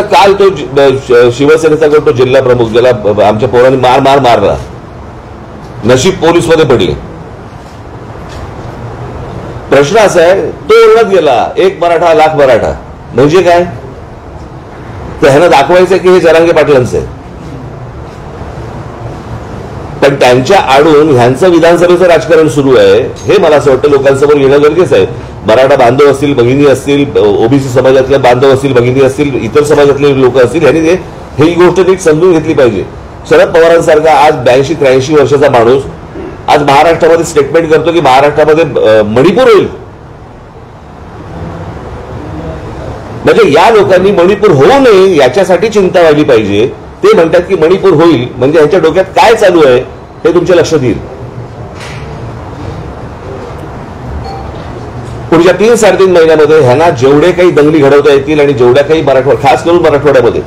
आता काल तो शिवसेनेचा तो जिल्हा प्रमुख ज्याला आमच्या पोरांनी मारला, नशीब पोलीस मध्ये पडले. प्रश्न असा आहे, तो ओरडत गेला एक मराठा लाख मराठा, म्हणजे काय? तर ह्यांना दाखवायचं की हे जरांगे पाटलांचं आहे. पण त्यांच्या आडून ह्यांचं विधानसभेचं राजकारण सुरू आहे, हे मला असं वाटतं लोकांसमोर येणं गरजेचं आहे. मराठा बांधव असतील, भगिनी असतील, ओबीसी समाजातले बांधव असतील, भगिनी असतील, इतर समाजातले लोक असतील, ह्यांनी ही गोष्ट नीट समजून घेतली पाहिजे. शरद पवारांसारखा आज 82-83 वर्षाचा माणूस आज महाराष्ट्रामध्ये स्टेटमेंट करतो की महाराष्ट्रामध्ये मणिपूर होईल. म्हणजे या लोकांनी मणिपूर होऊ नये याच्यासाठी चिंता व्हायला पाहिजे. ते म्हणतात की मणिपूर होईल, म्हणजे ह्यांच्या डोक्यात काय चालू आहे हे तुमच्या लक्षात येईल. पुढच्या 3-3.5 महिन्यामध्ये ह्यांना जेवढे काही दंगली घडवता येतील आणि जेवढ्या काही खास करून मराठवाड्यामध्ये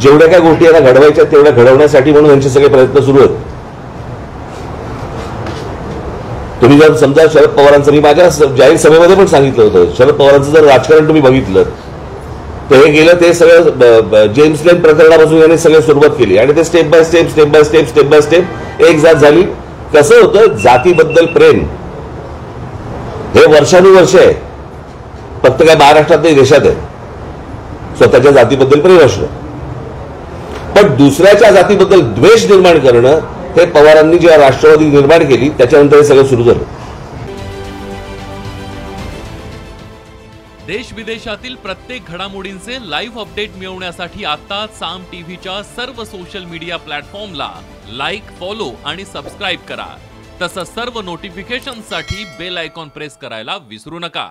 जेवढ्या काही गोष्टी यांना घडवायच्या तेवढ्या घडवण्यासाठी म्हणून यांचे सगळे प्रयत्न सुरू आहेत. तुम्ही जर समजा शरद पवारांचं, मी माझ्या जाहीर सभेमध्ये पण सांगितलं होतं, शरद पवारांचं जर राजकारण तुम्ही बघितलं तर हे गेलं ते सगळं जेम्स लेन प्रकरणापासून यांनी सगळं सुरुवात केली आणि ते स्टेप बाय स्टेप एक जात झाली. कसं होतं, जातीबद्दल प्रेम हे वर्षानुवर्ष आहे, फक्त काय महाराष्ट्रात नाही देशात आहे. स्वतःच्या जातीबद्दल प्रेम असणं, पण दुसऱ्याच्या जातीबद्दल द्वेष निर्माण करणं हे पवारांनी जेव्हा राष्ट्रवादी निर्माण केली त्याच्यानंतर हे सगळं सुरू झालं. देश विदेशातील प्रत्येक घडामोडींचे लाईव्ह अपडेट मिळवण्यासाठी आता साम टीव्हीच्या सर्व सोशल मीडिया प्लॅटफॉर्मला लाईक, फॉलो आणि सबस्क्राईब करा. तसंच सर्व नोटिफिकेशनसाठी बेल आयकॉन प्रेस करायला विसरू नका.